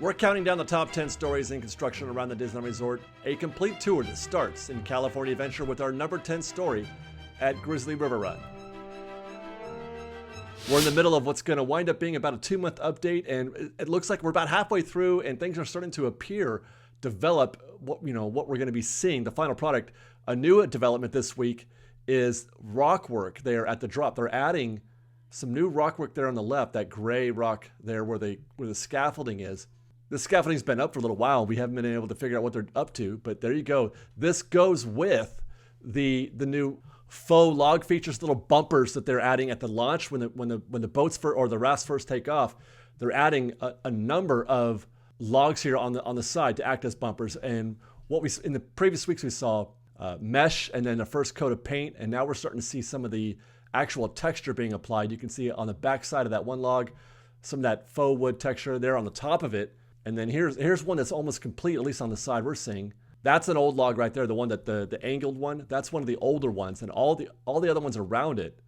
We're counting down the top 10 stories in construction around the Disneyland Resort, a complete tour that starts in California Adventure with our number 10 story at Grizzly River Run. We're in the middle of what's going to wind up being about a 2-month update, and it looks like we're about halfway through, and things are starting to develop what we're going to be seeing, the final product. A new development this week is rock work there at the drop. They're adding some new rock work there on the left, that gray rock there where the scaffolding is. The scaffolding's been up for a little while. We haven't been able to figure out what they're up to, but there you go. This goes with the new faux log features, little bumpers that they're adding at the launch when the boats or the rafts first take off. They're adding a number of logs here on the side to act as bumpers. And what we in the previous weeks we saw mesh and then the first coat of paint, and now we're starting to see some of the actual texture being applied. You can see on the back side of that one log some of that faux wood texture there on the top of it. And then here's one that's almost complete, at least on the side we're seeing. That's an old log right there, the one that the angled one. That's one of the older ones, and all the other ones around it,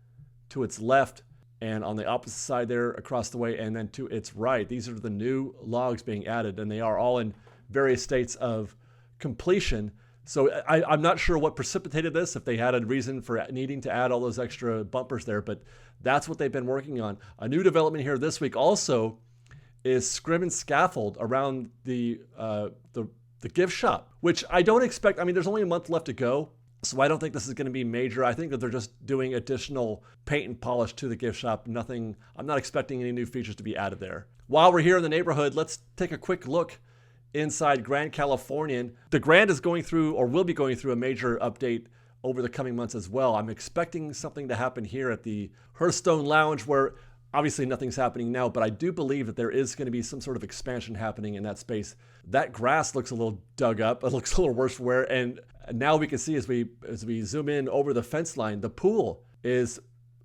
to its left and on the opposite side there across the way, and then to its right. These are the new logs being added, and they are all in various states of completion. So I'm not sure what precipitated this, if they had a reason for needing to add all those extra bumpers there, but that's what they've been working on. A new development here this week also is scrim and scaffold around the gift shop, which I don't expect. I mean, there's only a month left to go, so I don't think this is going to be major. I think that they're just doing additional paint and polish to the gift shop. Nothing, I'm not expecting any new features to be added there. While we're here in the neighborhood, let's take a quick look inside Grand Californian. The Grand is going through, or will be going through, a major update over the coming months as well. I'm expecting something to happen here at the Hearthstone Lounge, where obviously nothing's happening now, but I do believe that there is going to be some sort of expansion happening in that space. That grass looks a little dug up. It looks a little worse for wear. And now we can see as we zoom in over the fence line, the pool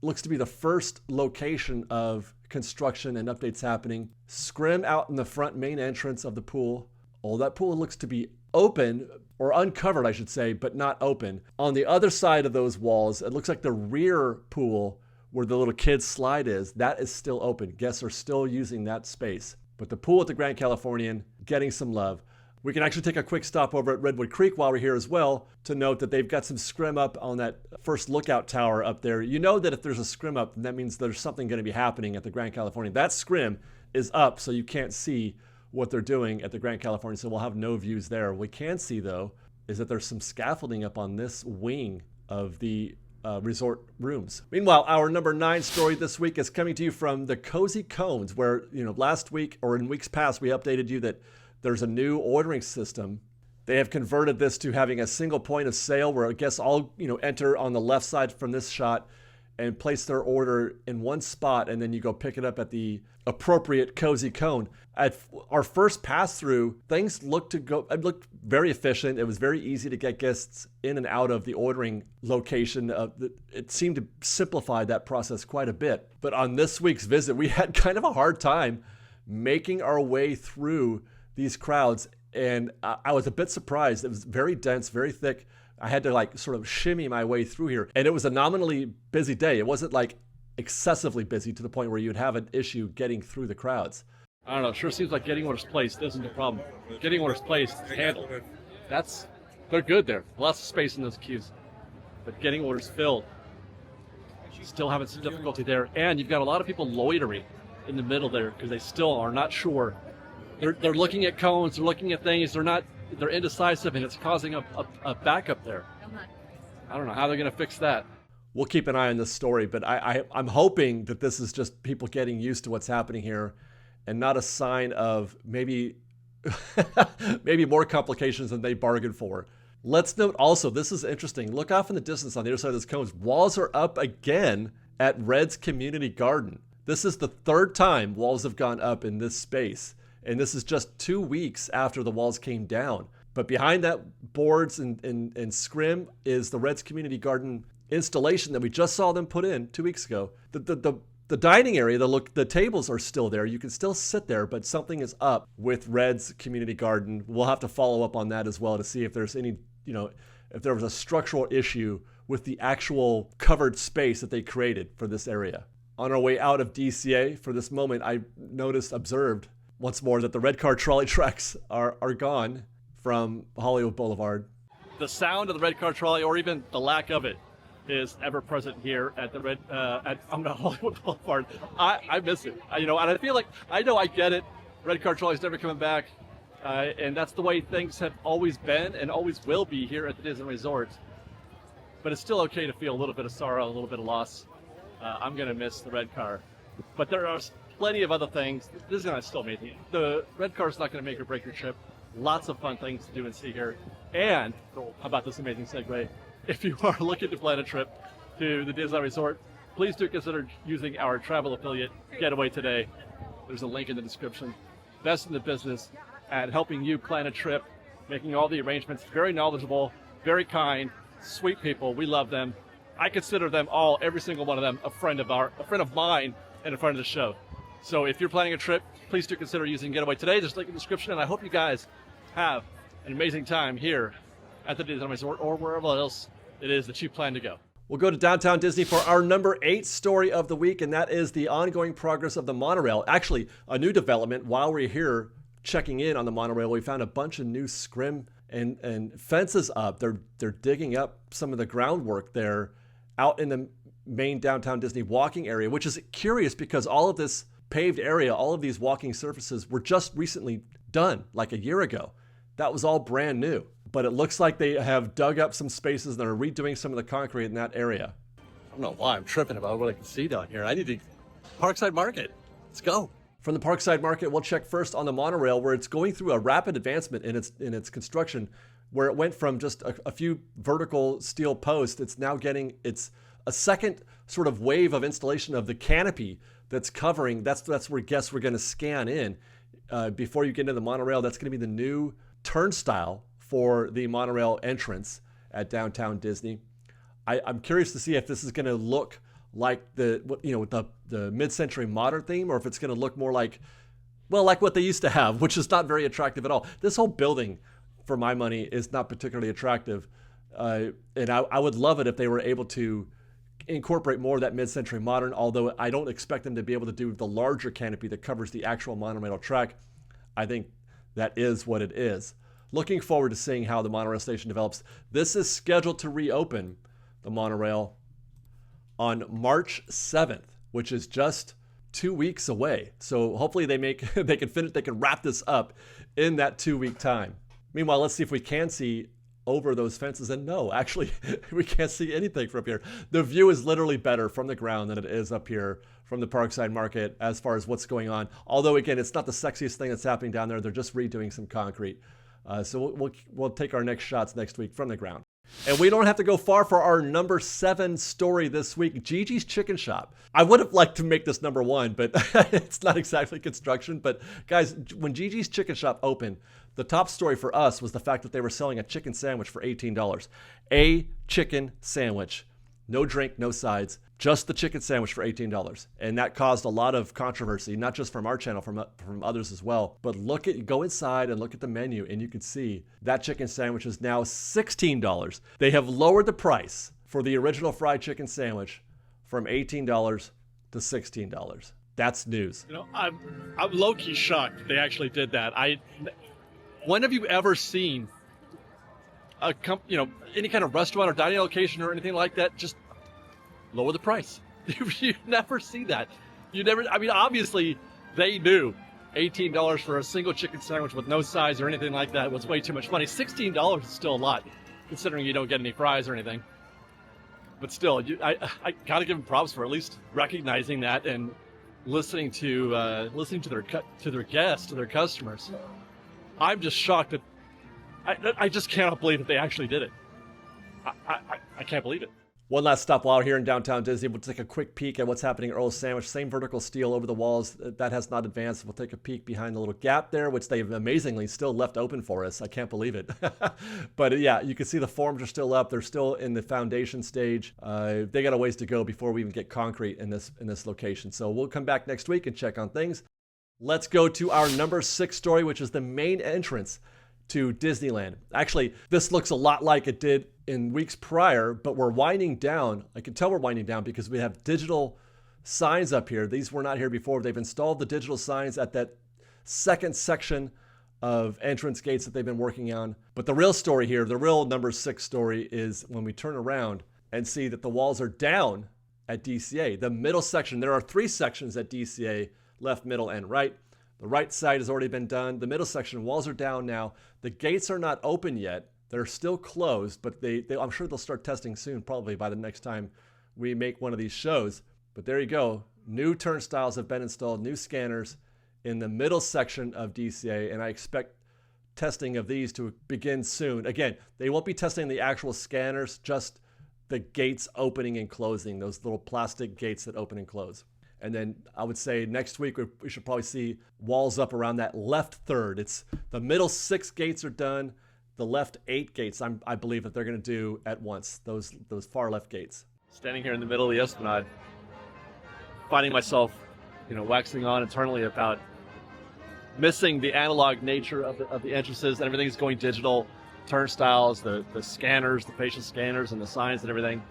looks to be the first location of construction and updates happening. Scrim out in the front main entrance of the pool. Oh, that pool looks to be open, or uncovered, I should say, but not open. On the other side of those walls, it looks like the rear pool where the little kids slide is, that is still open. Guests are still using that space. But the pool at the Grand Californian getting some love. We can actually take a quick stop over at Redwood Creek while we're here as well to note that they've got some scrim up on that first lookout tower up there. You know that if there's a scrim up, that means there's something going to be happening at the Grand Californian. That scrim is up, so you can't see what they're doing at the Grand Californian, so we'll have no views there. What we can see, though, is that there's some scaffolding up on this wing of the resort rooms. Meanwhile, our number 9 story this week is coming to you from the Cozy Cones, where last week or in weeks past we updated you that there's a new ordering system. They have converted this to having a single point of sale where guests all enter on the left side from this shot and place their order in one spot, and then you go pick it up at the appropriate Cozy Cone. At our first pass through, things looked very efficient. It was very easy to get guests in and out of the ordering location. It seemed to simplify that process quite a bit. But on this week's visit, we had kind of a hard time making our way through these crowds, and I was a bit surprised. It was very dense, very thick. I had to sort of shimmy my way through here, and it was a nominally busy day. It wasn't excessively busy to the point where you'd have an issue getting through the crowds. I don't know. It sure seems like getting orders placed isn't the problem. Getting orders placed is handled. They're good there. Lots of space in those queues. But getting orders filled, still having some difficulty there. And you've got a lot of people loitering in the middle there because they still are not sure. They're looking at cones, they're looking at things, they're indecisive, and it's causing a backup there. I don't know how they're going to fix that. We'll keep an eye on this story, but I'm hoping that this is just people getting used to what's happening here and not a sign of maybe more complications than they bargained for. Let's note also, this is interesting. Look off in the distance on the other side of those cones. Walls are up again at Red's Community Garden. This is the third time walls have gone up in this space. And this is just 2 weeks after the walls came down. But behind that boards and scrim is the Red's Community Garden installation that we just saw them put in 2 weeks ago. The dining area, the tables are still there. You can still sit there, but something is up with Red's Community Garden. We'll have to follow up on that as well to see if there's any, if there was a structural issue with the actual covered space that they created for this area. On our way out of DCA, for this moment, I observed once more that the red car trolley tracks are gone from Hollywood Boulevard. The sound of the red car trolley, or even the lack of it, is ever present here at the Hollywood Boulevard. I miss it. And I feel like I get it. Red car trolley's never coming back, and that's the way things have always been and always will be here at the Disney Resort. But it's still okay to feel a little bit of sorrow, a little bit of loss. I'm gonna miss the red car, but there are plenty of other things. Disneyland's still amazing. The red car's not gonna make or break your trip. Lots of fun things to do and see here. And how about this amazing segue? If you are looking to plan a trip to the Disneyland Resort, please do consider using our travel affiliate, GetAwayToday. There's a link in the description. Best in the business at helping you plan a trip, making all the arrangements. Very knowledgeable, very kind, sweet people. We love them. I consider them all, every single one of them, a friend of mine, and a friend of the show. So if you're planning a trip, please do consider using GetAwayToday. There's a link in the description, and I hope you guys have an amazing time here at the Disneyland Resort or wherever else it is that you plan to go. We'll go to Downtown Disney for our number 8 story of the week, and that is the ongoing progress of the monorail. Actually, a new development. While we're here checking in on the monorail, we found a bunch of new scrim and fences up. They're digging up some of the groundwork there out in the main Downtown Disney walking area, which is curious because all of this paved area, all of these walking surfaces were just recently done, like a year ago. That was all brand new. But it looks like they have dug up some spaces and are redoing some of the concrete in that area. I don't know why I'm tripping about what I can see down here. I need to Parkside Market. Let's go. From the Parkside Market, we'll check first on the monorail, where it's going through a rapid advancement in its construction, where it went from just a few vertical steel posts. It's now getting a second sort of wave of installation of the canopy that's covering. That's where guests were going to scan in before you get into the monorail. That's going to be the new turnstile for the monorail entrance at Downtown Disney. I'm curious to see if this is going to look like the mid-century modern theme, or if it's going to look more like what they used to have, which is not very attractive at all. This whole building, for my money, is not particularly attractive, and I would love it if they were able to incorporate more of that mid-century modern, although I don't expect them to be able to do the larger canopy that covers the actual monorail track. I think that is what it is. Looking forward to seeing how the monorail station develops. This is scheduled to reopen the monorail on March 7th, which is just 2 weeks away. So hopefully they can wrap this up in that 2-week time. Meanwhile, let's see if we can see over those fences. And no, actually, we can't see anything from here. The view is literally better from the ground than it is up here from the Parkside Market as far as what's going on. Although, again, it's not the sexiest thing that's happening down there. They're just redoing some concrete. So we'll take our next shots next week from the ground. And we don't have to go far for our number 7 story this week, Gigi's Chicken Shop. I would have liked to make this number 1, but it's not exactly construction. But guys, when Gigi's Chicken Shop opened, the top story for us was the fact that they were selling a chicken sandwich for $18. A chicken sandwich. No drink, no sides, just the chicken sandwich for $18. And that caused a lot of controversy, not just from our channel, from others as well. But go inside and look at the menu, and you can see that chicken sandwich is now $16. They have lowered the price for the original fried chicken sandwich from $18 to $16. That's news. I'm low-key shocked that they actually did that. When have you ever seen any kind of restaurant or dining location or anything like that just lower the price? You never see that. Obviously they knew $18 for a single chicken sandwich with no sides or anything like that was way too much money. $16 is still a lot, considering you don't get any fries or anything. But still, I gotta give them props for at least recognizing that and listening to their guests, to their customers. I'm just shocked that I just cannot believe that they actually did it. I can't believe it. One last stop while we're here in Downtown Disney. We'll take a quick peek at what's happening at Earl's Sandwich. Same vertical steel over the walls. That has not advanced. We'll take a peek behind the little gap there, which they've amazingly still left open for us. I can't believe it. But yeah, you can see the forms are still up. They're still in the foundation stage. They got a ways to go before we even get concrete in this location. So we'll come back next week and check on things. Let's go to our number 6 story, which is the main entrance to Disneyland. Actually, this looks a lot like it did in weeks prior, but we're winding down. I can tell we're winding down because we have digital signs up here. These were not here before. They've installed the digital signs at that second section of entrance gates that they've been working on. But the real story here, the real number 6 story, is when we turn around and see that the walls are down at DCA. The middle section, there are 3 sections at DCA, left, middle, and right. The right side has already been done. The middle section, walls are down now. The gates are not open yet. They're still closed, but I'm sure they'll start testing soon, probably by the next time we make one of these shows. But there you go. New turnstiles have been installed, new scanners in the middle section of DCA, and I expect testing of these to begin soon. Again, they won't be testing the actual scanners, just the gates opening and closing, those little plastic gates that open and close. And then I would say next week we should probably see walls up around that left third. It's the middle 6 gates are done. The left 8 gates, I believe that they're going to do at once, those far left gates. Standing here in the middle of the Esplanade, finding myself, waxing on internally about missing the analog nature of the entrances, and everything's going digital. Turnstiles, the scanners, the facial scanners, and the signs and everything.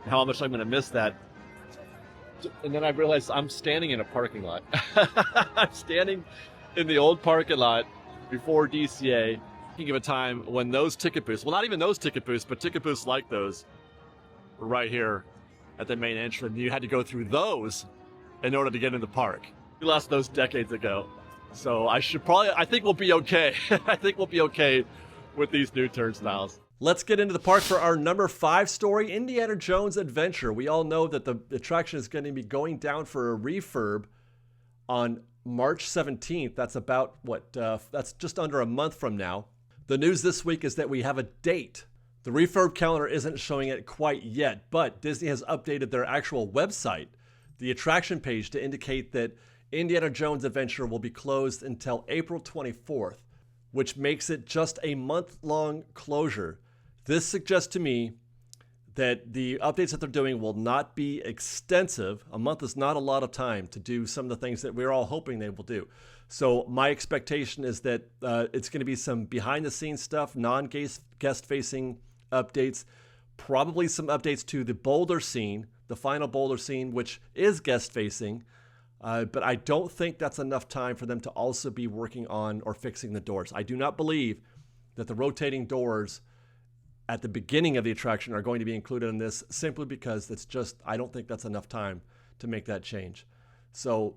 How much I'm going to miss that. And then I realized I'm standing in a parking lot. I'm standing in the old parking lot before DCA. Thinking of a time when those ticket booths, well, not even those ticket booths, but ticket booths like those were right here at the main entrance. You had to go through those in order to get in the park. We lost those decades ago. So I think we'll be okay. I think we'll be okay with these new turnstiles. Let's get into the park for our number 5 story, Indiana Jones Adventure. We all know that the attraction is going to be going down for a refurb on March 17th. That's about that's just under a month from now. The news this week is that we have a date. The refurb calendar isn't showing it quite yet, but Disney has updated their actual website, the attraction page, to indicate that Indiana Jones Adventure will be closed until April 24th, which makes it just a month-long closure. This suggests to me that the updates that they're doing will not be extensive. A month is not a lot of time to do some of the things that we're all hoping they will do. So my expectation is that it's going to be some behind-the-scenes stuff, non-guest-facing updates, probably some updates to the Boulder scene, the final Boulder scene, which is guest-facing. But I don't think that's enough time for them to also be working on or fixing the doors. I do not believe that the rotating doors at the beginning of the attraction are going to be included in this, simply because I don't think that's enough time to make that change. So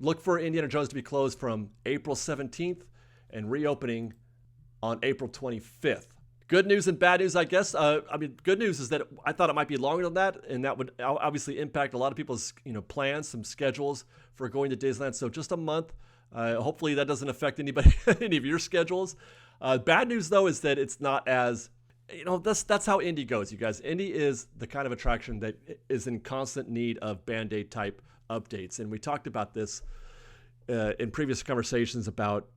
look for Indiana Jones to be closed from April 17th and reopening on April 25th. Good news and bad news, I guess. Good news is that I thought it might be longer than that, and that would obviously impact a lot of people's plans, some schedules for going to Disneyland. So just a month. Hopefully that doesn't affect any of your schedules. Bad news, though, is that it's not as, that's how Indy goes, you guys. Indy is the kind of attraction that is in constant need of Band-Aid type updates. And we talked about this in previous conversations about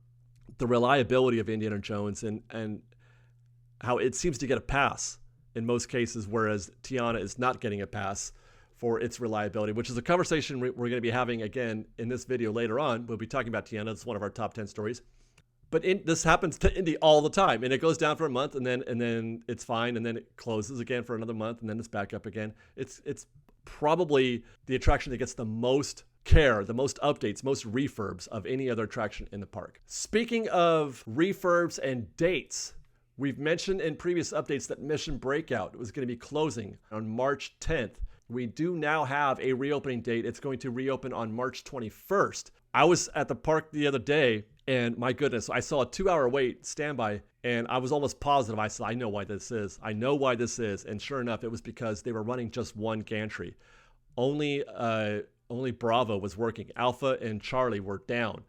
the reliability of Indiana Jones and how it seems to get a pass in most cases, whereas Tiana is not getting a pass for its reliability, which is a conversation we're going to be having again in this video later on. We'll be talking about Tiana. It's one of our top 10 stories. But this happens to Indy all the time, and it goes down for a month, and then it's fine, and then it closes again for another month, and then it's back up again. It's probably the attraction that gets the most care, the most updates, most refurbs of any other attraction in the park. Speaking of refurbs and dates, we've mentioned in previous updates that Mission Breakout was going to be closing on March 10th. We do now have a reopening date. It's going to reopen on March 21st. I was at the park the other day, and my goodness, I saw a 2-hour wait standby, and I was almost positive. I said, I know why this is. I know why this is. And sure enough, it was because they were running just one gantry. Only Bravo was working. Alpha and Charlie were down.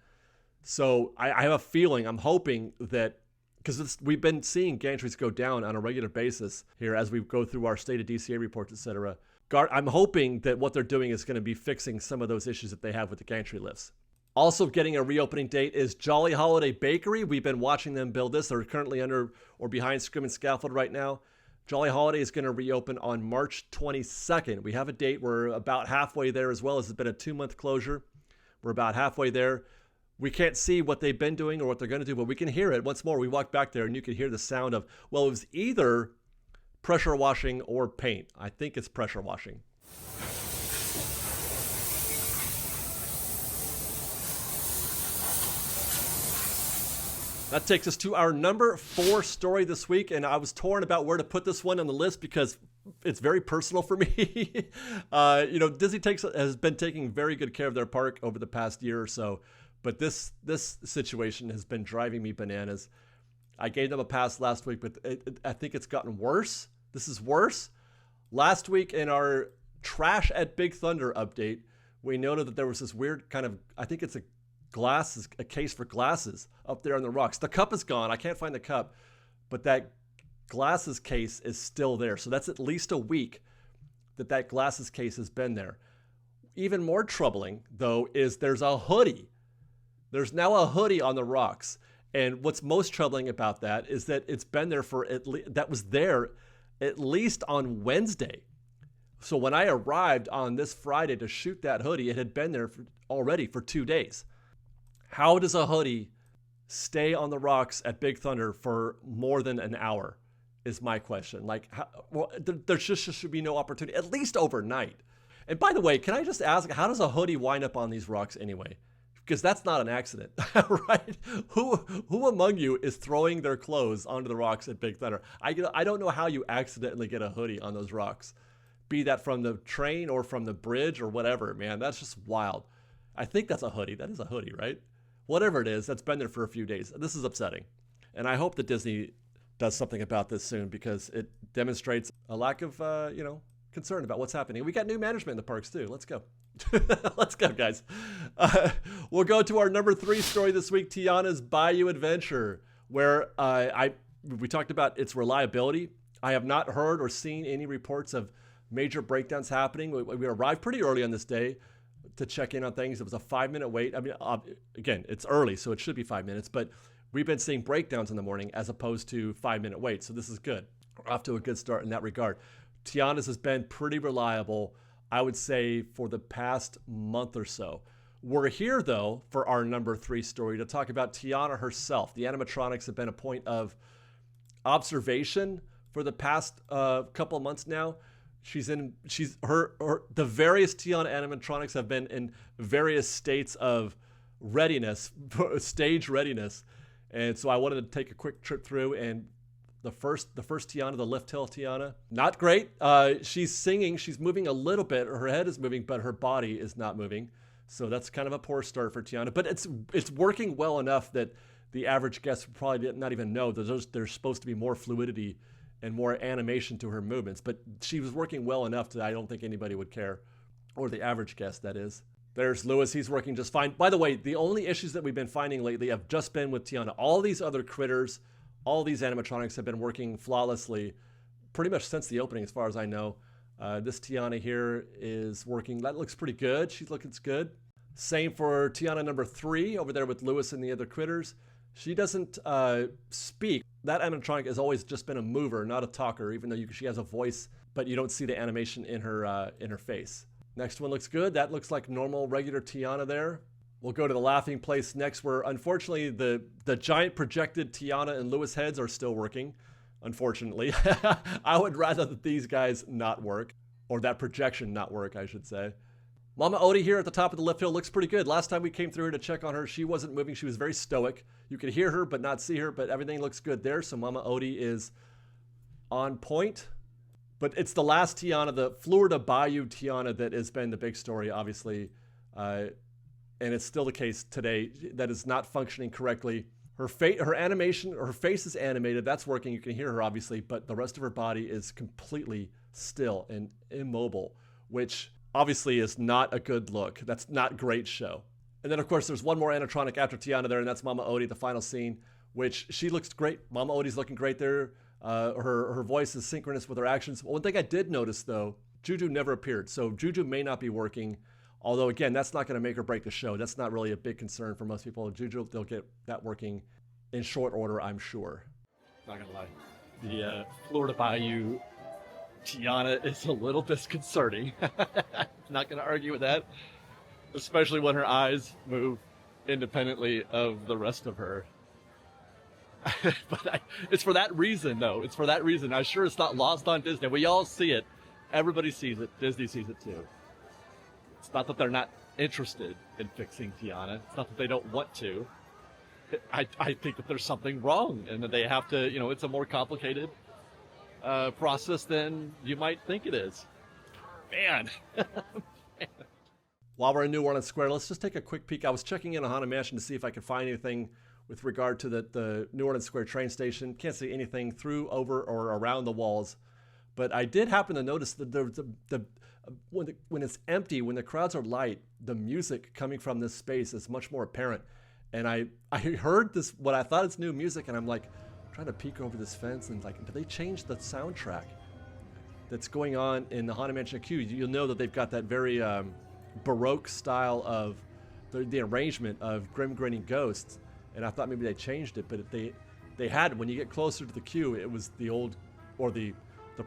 So I have a feeling, I'm hoping that, because we've been seeing gantries go down on a regular basis here as we go through our state of DCA reports, etc. I'm hoping that what they're doing is going to be fixing some of those issues that they have with the gantry lifts. Also getting a reopening date is Jolly Holiday Bakery. We've been watching them build this. They're currently under or behind scrim and scaffold right now. Jolly Holiday is going to reopen on March 22nd. We have a date. We're about halfway there as well. It's been a 2-month closure. We're about halfway there. We can't see what they've been doing or what they're going to do, but we can hear it. Once more, we walked back there and you could hear the sound of, well, it was either pressure washing or paint. I think it's pressure washing. That takes us to our number 4 story this week, and I was torn about where to put this one on the list because it's very personal for me. Disney has been taking very good care of their park over the past year or so, but this situation has been driving me bananas. I gave them a pass last week, but I think it's gotten worse. This is worse. Last week in our Trash at Big Thunder update, we noted that there was this weird kind of, I think it's a case for glasses up there on the rocks. The cup is gone. I can't find the cup, but that glasses case is still there. So that's at least a week that glasses case has been there. Even more troubling, though, is there's a hoodie. There's now a hoodie on the rocks. And what's most troubling about that is that it's been there that was there at least on Wednesday. So when I arrived on this Friday to shoot that hoodie, it had been there already for 2 days. How does a hoodie stay on the rocks at Big Thunder for more than an hour is my question. There just should be no opportunity, at least overnight. And by the way, can I just ask, how does a hoodie wind up on these rocks anyway? Because that's not an accident, right? Who among you is throwing their clothes onto the rocks at Big Thunder? I don't know how you accidentally get a hoodie on those rocks, be that from the train or from the bridge or whatever, man. That's just wild. I think that's a hoodie. That is a hoodie, right? Whatever it is, that's been there for a few days. This is upsetting. And I hope that Disney does something about this soon because it demonstrates a lack of, concern about what's happening. We got new management in the parks too. Let's go. Let's go, guys. We'll go to our number 3 story this week, Tiana's Bayou Adventure, where we talked about its reliability. I have not heard or seen any reports of major breakdowns happening. We arrived pretty early on this day to check in on things. It was a 5-minute wait. I mean, again, it's early, so it should be 5 minutes, but we've been seeing breakdowns in the morning as opposed to 5-minute waits. So this is good. We're off to a good start in that regard. Tiana's has been pretty reliable, I would say, for the past month or so. We're here, though, for our number 3 story to talk about Tiana herself. The animatronics have been a point of observation for the past couple of months now. The various Tiana animatronics have been in various states of readiness, stage readiness. And so I wanted to take a quick trip through, and the first Tiana, the Lift Hill Tiana, not great. She's singing, she's moving a little bit, her head is moving, but her body is not moving. So that's kind of a poor start for Tiana, but it's working well enough that the average guest would probably not even know that there's supposed to be more fluidity and more animation to her movements, but she was working well enough that I don't think anybody would care, or the average guest, that is. There's Lewis, he's working just fine. By the way, the only issues that we've been finding lately have just been with Tiana. All these other critters, all these animatronics have been working flawlessly pretty much since the opening, as far as I know. This Tiana here is working. That looks pretty good. She's looking good. Same for Tiana number 3 over there with Lewis and the other critters. She doesn't speak. That animatronic has always just been a mover, not a talker, even though she has a voice, but you don't see the animation in her face. Next one looks good. That looks like normal, regular Tiana there. We'll go to the laughing place next, where unfortunately the giant projected Tiana and Lewis heads are still working, unfortunately. I would rather that these guys not work, or that projection not work, I should say. Mama Odie here at the top of the lift hill looks pretty good. Last time we came through here to check on her, she wasn't moving. She was very stoic. You could hear her but not see her, but everything looks good there. So Mama Odie is on point. But it's the last Tiana, the Florida Bayou Tiana, that has been the big story, obviously. And it's still the case today that is not functioning correctly. Her animation, her face is animated. That's working. You can hear her, obviously. But the rest of her body is completely still and immobile, which obviously is not a good look. That's not great show. And then, of course, there's one more animatronic after Tiana there, and that's Mama Odie, the final scene, which she looks great. Mama Odie's looking great there. Her voice is synchronous with her actions. One thing I did notice, though, Juju never appeared. So Juju may not be working, although, again, that's not going to make or break the show. That's not really a big concern for most people. Juju, they'll get that working in short order, I'm sure. Not going to lie. The Florida Bayou Tiana is a little disconcerting. Not going to argue with that, especially when her eyes move independently of the rest of her. But it's for that reason, though. It's for that reason. I'm sure it's not lost on Disney. We all see it. Everybody sees it. Disney sees it, too. It's not that they're not interested in fixing Tiana. It's not that they don't want to. I think that there's something wrong, and that they have to, it's a more complicated process than you might think it is. Man. While we're in New Orleans Square, let's just take a quick peek. I was checking in on Haunted Mansion to see if I could find anything with regard to the New Orleans Square train station. Can't see anything through, over, or around the walls. But I did happen to notice that when it's empty, when the crowds are light, the music coming from this space is much more apparent. And I heard this, what I thought is new music, and I'm like trying to peek over this fence and like, did they change the soundtrack that's going on in the Haunted Mansion queue? You'll know that they've got that very Baroque style of the arrangement of Grim Grinning Ghosts, and I thought maybe they changed it, but they had, when you get closer to the queue, it was the old, or the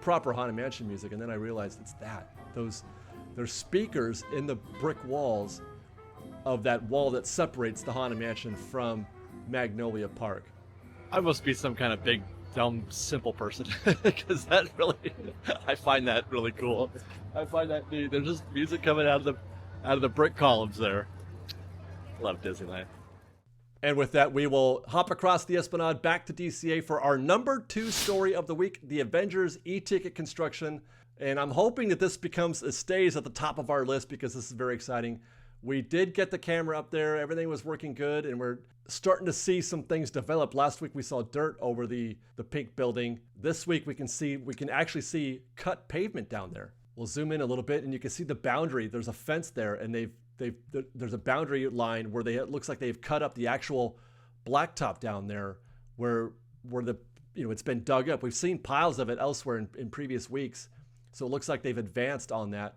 proper Haunted Mansion music, and then I realized it's that. There's speakers in the brick walls of that wall that separates the Haunted Mansion from Magnolia Park. I must be some kind of big, dumb, simple person, because that really, I find that really cool. I find that neat. There's just music coming out of the brick columns there. Love Disneyland. And with that, we will hop across the Esplanade back to DCA for our number 2 story of the week, the Avengers e-ticket construction. And I'm hoping that this stays at the top of our list, because this is very exciting. We did get the camera up there. Everything was working good, and we're starting to see some things develop. Last week we saw dirt over the pink building. This week we can actually see cut pavement down there. We'll zoom in a little bit, and you can see the boundary. There's a fence there, and there's a boundary line where it looks like they've cut up the actual blacktop down there, where it's been dug up. We've seen piles of it elsewhere in previous weeks, so it looks like they've advanced on that.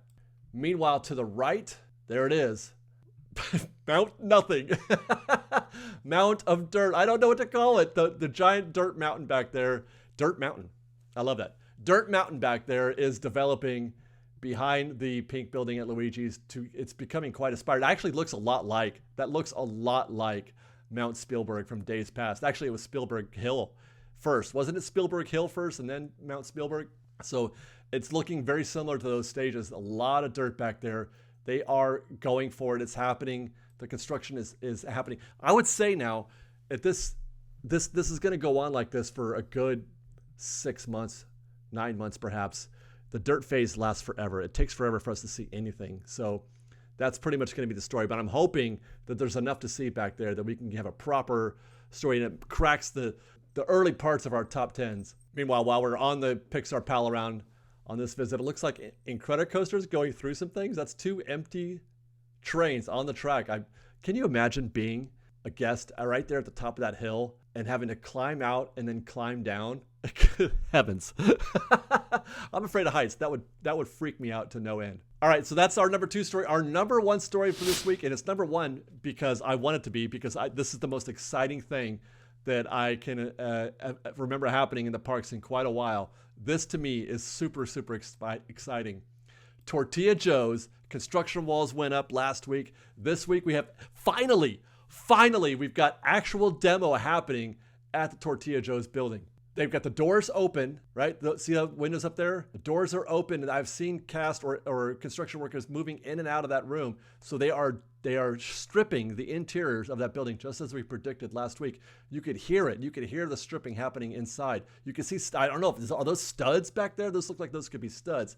Meanwhile, to the right, there it is. Mount nothing. Mount of dirt. I don't know what to call it. The giant dirt mountain back there. Dirt mountain. I love that. Dirt mountain back there is developing behind the pink building at Luigi's. It's becoming quite aspired. It actually looks a lot like Mount Spielberg from days past. Actually, it was Spielberg Hill first. Wasn't it Spielberg Hill first and then Mount Spielberg? So it's looking very similar to those stages. A lot of dirt back there. They are going for it. It's happening. The construction is happening. I would say now that this is going to go on like this for a good 6 months, 9 months perhaps. The dirt phase lasts forever. It takes forever for us to see anything. So that's pretty much going to be the story. But I'm hoping that there's enough to see back there that we can have a proper story, and it cracks the early parts of our top 10s. Meanwhile, while we're on the Pixar pal around on this visit, it looks like Incredicoaster's going through some things. That's 2 empty trains on the track. Can you imagine being a guest right there at the top of that hill and having to climb out and then climb down? Heavens. I'm afraid of heights. That would freak me out to no end. All right, so that's our number 2 story. Our number 1 story for this week, and it's number 1 because I want it to be, because this is the most exciting thing that I can remember happening in the parks in quite a while. This to me is super, super exciting. Tortilla Joes, construction walls went up last week. This week we have finally, we've got actual demo happening at the Tortilla Joes building. They've got the doors open, right? See the windows up there? The doors are open, and I've seen cast or construction workers moving in and out of that room. So they are stripping the interiors of that building, just as we predicted last week. You could hear it. You could hear the stripping happening inside. You can see, I don't know, are those studs back there? Those look like those could be studs.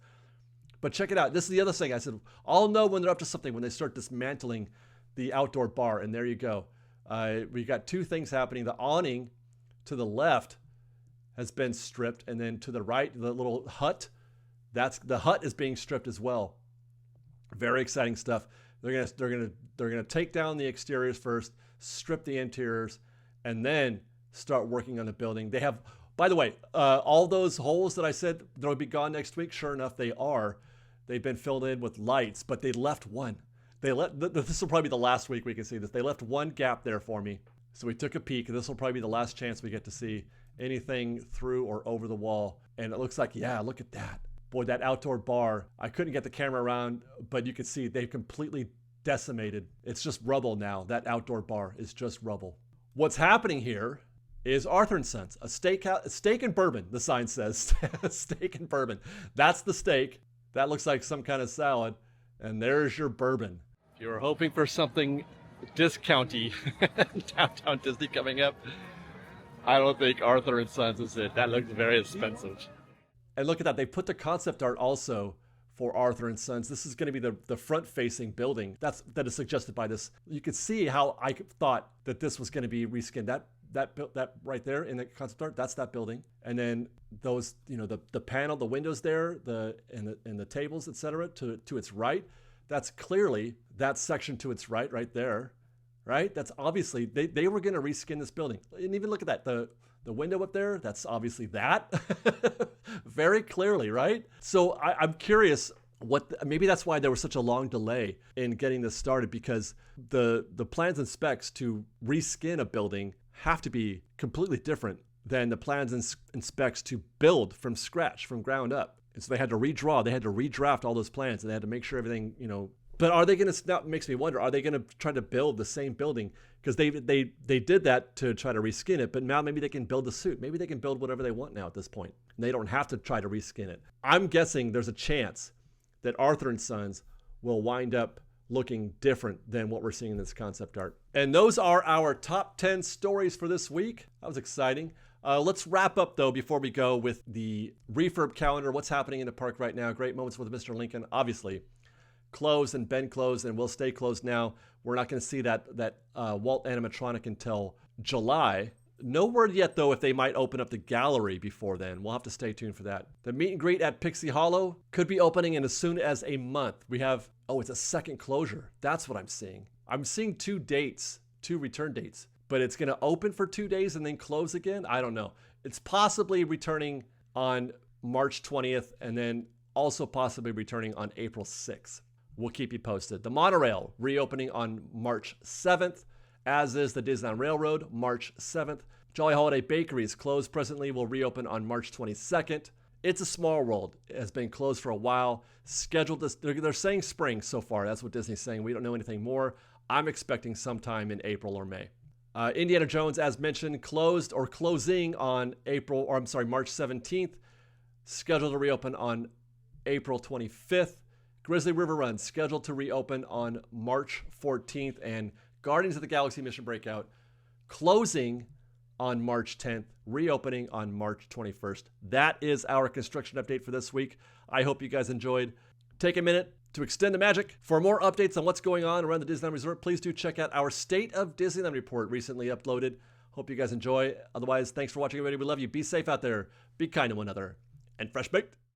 But check it out. This is the other thing. I said, I'll know when they're up to something, when they start dismantling the outdoor bar. And there you go. We got 2 things happening. The awning to the left has been stripped, and then to the right, the little hut, the hut is being stripped as well. Very exciting stuff. They're gonna take down the exteriors first, strip the interiors, and then start working on the building. They have, by the way, all those holes that I said they'll be gone next week. Sure enough, they are. They've been filled in with lights, but they left one. This will probably be the last week we can see this. They left one gap there for me, so we took a peek. This will probably be the last chance we get to see anything through or over the wall. And it looks like, yeah, look at that. Boy, that outdoor bar, I couldn't get the camera around, but you can see they've completely decimated. It's just rubble now. That outdoor bar is just rubble. What's happening here is Arthur & Sons, a steak and bourbon, the sign says. Steak and bourbon. That's the steak. That looks like some kind of salad. And there's your bourbon. If you were hoping for something discounty downtown Disney coming up. I don't think Arthur and Sons is it. That looks very expensive. And look at that. They put the concept art also for Arthur and Sons. This is going to be the front-facing building that is suggested by this. You could see how I thought that this was going to be reskinned. That right there in the concept art, that's that building. And then those, the panel, the windows there, and the tables, etc. to its right, that's clearly that section to its right there, right? That's obviously they were going to reskin this building. And even look at that, the window up there, that's obviously that. Very clearly, right? So I'm curious maybe that's why there was such a long delay in getting this started, because the plans and specs to reskin a building have to be completely different than the plans and specs to build from scratch, from ground up. And so they had to redraft all those plans, and they had to make sure everything, But are they going to, that makes me wonder, are they going to try to build the same building? Because they did that to try to reskin it, but now maybe they can build the suit. Maybe they can build whatever they want now at this point. And they don't have to try to reskin it. I'm guessing there's a chance that Arthur and Sons will wind up looking different than what we're seeing in this concept art. And those are our top 10 stories for this week. That was exciting. Let's wrap up, though, before we go with the refurb calendar. What's happening in the park right now? Great moments with Mr. Lincoln, obviously. Closed and been closed and will stay closed now. We're not going to see that Walt animatronic until July. No word yet, though, if they might open up the gallery before then. We'll have to stay tuned for that. The meet and greet at Pixie Hollow could be opening in as soon as a month. We have, it's a second closure. That's what I'm seeing. I'm seeing 2 return dates, but it's going to open for 2 days and then close again. I don't know. It's possibly returning on March 20th and then also possibly returning on April 6th. We'll keep you posted. The monorail reopening on March 7th, as is the Disneyland Railroad, March 7th. Jolly Holiday Bakery is closed presently, will reopen on March 22nd. It's a Small World. It has been closed for a while. Scheduled this, they're saying spring so far. That's what Disney's saying. We don't know anything more. I'm expecting sometime in April or May. Indiana Jones, as mentioned, closed or closing on March 17th. Scheduled to reopen on April 25th. Grizzly River Run scheduled to reopen on March 14th, and Guardians of the Galaxy Mission Breakout closing on March 10th, reopening on March 21st. That is our construction update for this week. I hope you guys enjoyed. Take a minute to extend the magic. For more updates on what's going on around the Disneyland Resort, please do check out our State of Disneyland report recently uploaded. Hope you guys enjoy. Otherwise, thanks for watching, everybody. We love you. Be safe out there. Be kind to one another. And fresh baked.